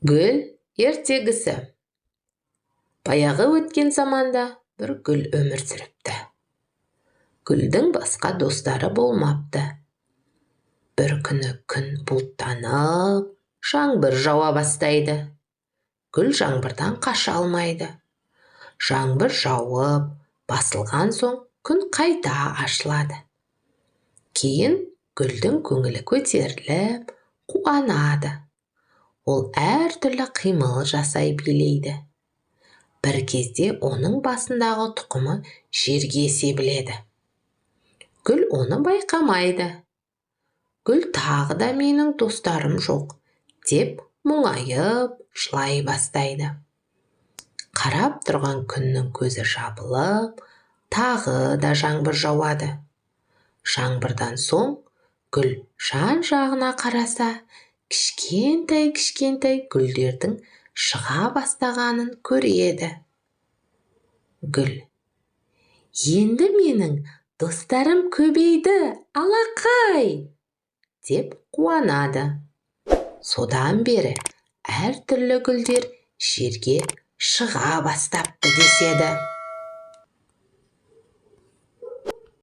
Гүл ертегісі. Баяғы өткен заманда бір гүл өмір сүріпті. Гүлдің басқа достары болмапты. Бір күні күн бұлттанып, жаңбыр жауа бастайды. Гүл жаңбырдан қаша алмайды. Жаңбыр жауып, басылған соң күн қайта ашылады. Кейін гүлдің көңілі көтеріліп, қуанады. Ол әртүрлі қимыл жасай билейді. Бір кезде оның басындағы тұқымы жерге себіледі. Гүл оны байқамайды. Гүл тағы да менің достарым жоқ, деп мұңайып, жылай бастайды. Қарап тұрған күннің көзі жабылып, тағы да жаңбыр жауады. Жаңбырдан соң гүл жан-жағына қараса, кішкентай гүлдердің шыға бастағанын көреді. Гүл: «Енді менің достарым көбейді, алақай!» деп қуанады. Содан бері әртүрлі гүлдер жерге шыға бастапты деседі.